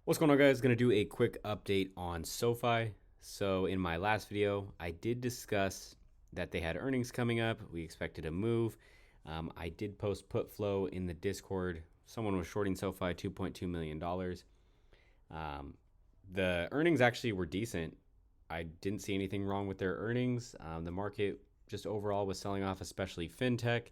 What's going on, guys? Going to do a quick update on SoFi. So in my last video, I did discuss that they had earnings coming up. We expected a move. I did post put flow in the Discord. Someone was shorting SoFi $2.2 million. The earnings actually were decent. I didn't see anything wrong with their earnings. The market just overall was selling off, especially Fintech.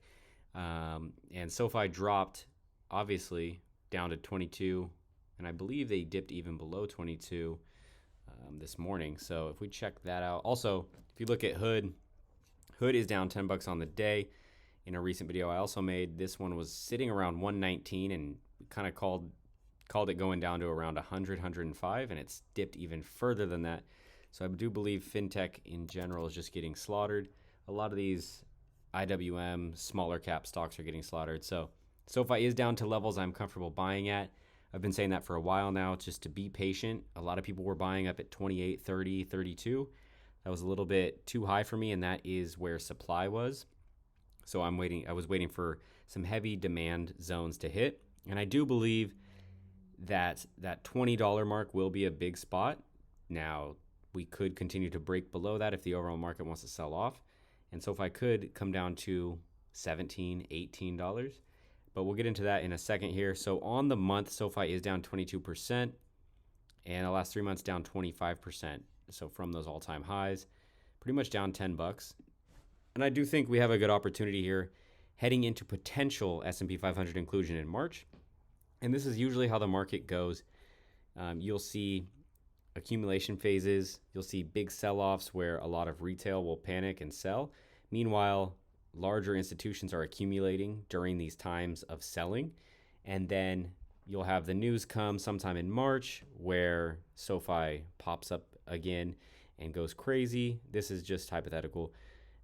And SoFi dropped, obviously, down to 22. And I believe they dipped even below 22 this morning. So if we check that out. Also, if you look at Hood is down 10 bucks on the day. In a recent video I also made, this one was sitting around 119 and kind of called it going down to around 100, 105, and it's dipped even further than that. So I do believe Fintech in general is just getting slaughtered. A lot of these IWM smaller cap stocks are getting slaughtered. So SoFi is down to levels I'm comfortable buying at. I've been saying that for a while now, just to be patient. A lot of people were buying up at 28, 30, 32. That was a little bit too high for me, and that is where supply was. So I was waiting for some heavy demand zones to hit. And I do believe that $20 mark will be a big spot. Now, we could continue to break below that if the overall market wants to sell off. And SoFi could come down to $17, $18. But we'll get into that in a second here. So on the month, SoFi is down 22%, and the last 3 months down 25%. So from those all-time highs, pretty much down 10 bucks. And I do think we have a good opportunity here heading into potential S&P 500 inclusion in March. And this is usually how the market goes. You'll see accumulation phases. You'll see big sell-offs where a lot of retail will panic and sell. Meanwhile, larger institutions are accumulating during these times of selling. And then you'll have the news come sometime in March where SoFi pops up again and goes crazy. This is just hypothetical.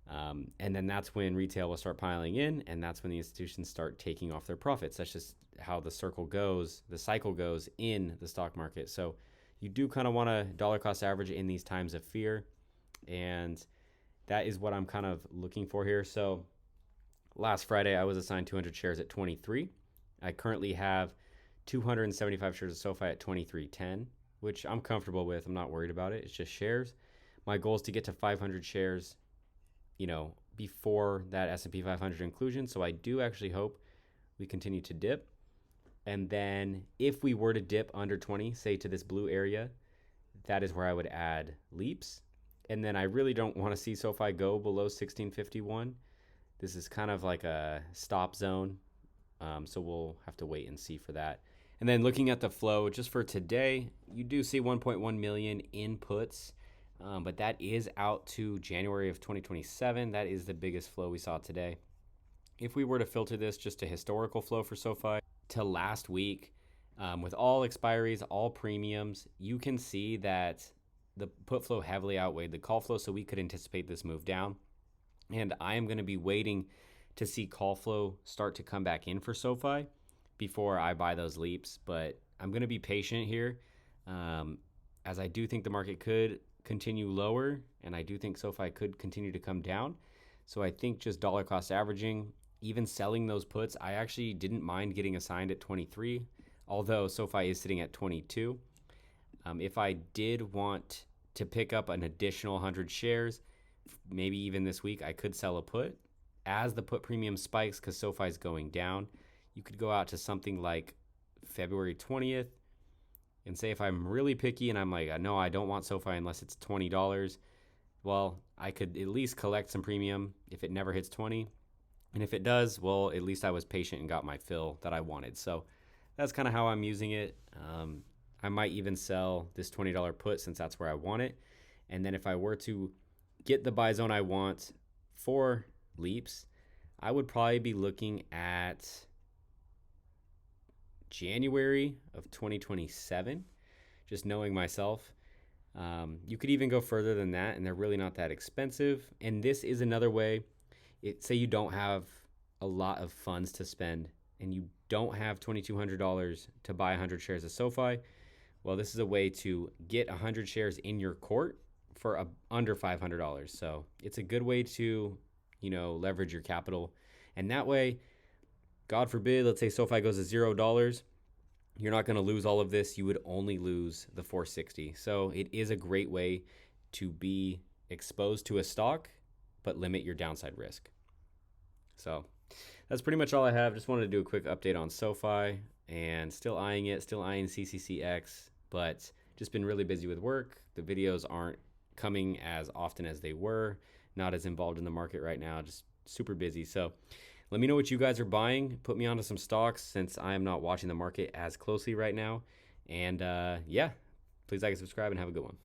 And then that's when retail will start piling in, and that's when the institutions start taking off their profits. That's just how the cycle goes in the stock market. So you do kind of want to dollar cost average in these times of fear. And that is what I'm kind of looking for here. So last Friday, I was assigned 200 shares at 23. I currently have 275 shares of SoFi at 23.10, which I'm comfortable with. I'm not worried about it. It's just shares. My goal is to get to 500 shares, before that S&P 500 inclusion. So I do actually hope we continue to dip. And then if we were to dip under 20, say to this blue area, that is where I would add leaps. And then I really don't want to see SoFi go below 1651. This is kind of like a stop zone. So we'll have to wait and see for that. And then looking at the flow, just for today, you do see 1.1 million inputs. But that is out to January of 2027. That is the biggest flow we saw today. If we were to filter this just to historical flow for SoFi to last week, with all expiries, all premiums, you can see that the put flow heavily outweighed the call flow, so we could anticipate this move down. And I am going to be waiting to see call flow start to come back in for SoFi before I buy those leaps. But I'm going to be patient here, as I do think the market could continue lower, and I do think SoFi could continue to come down. So I think just dollar cost averaging, even selling those puts, I actually didn't mind getting assigned at 23, although SoFi is sitting at 22. If I did want to pick up an additional 100 shares, maybe even this week, I could sell a put. As the put premium spikes, because SoFi is going down, you could go out to something like February 20th, and say if I'm really picky and I'm like, no, I don't want SoFi unless it's $20, well, I could at least collect some premium if it never hits 20. And if it does, well, at least I was patient and got my fill that I wanted. So that's kind of how I'm using it. I might even sell this $20 put since that's where I want it. And then if I were to get the buy zone I want for leaps, I would probably be looking at January of 2027, just knowing myself. You could even go further than that, and they're really not that expensive. And this is another way, say you don't have a lot of funds to spend and you don't have $2,200 to buy 100 shares of SoFi. Well, this is a way to get 100 shares in your court for under $500. So it's a good way to, leverage your capital. And that way, God forbid, let's say SoFi goes to $0. You're not going to lose all of this. You would only lose the 460. So it is a great way to be exposed to a stock, but limit your downside risk. So that's pretty much all I have. Just wanted to do a quick update on SoFi and still eyeing it, still eyeing CCCX, but just been really busy with work. The videos aren't coming as often as they were, not as involved in the market right now, just super busy. So let me know what you guys are buying. Put me onto some stocks since I am not watching the market as closely right now. And yeah, please like and subscribe and have a good one.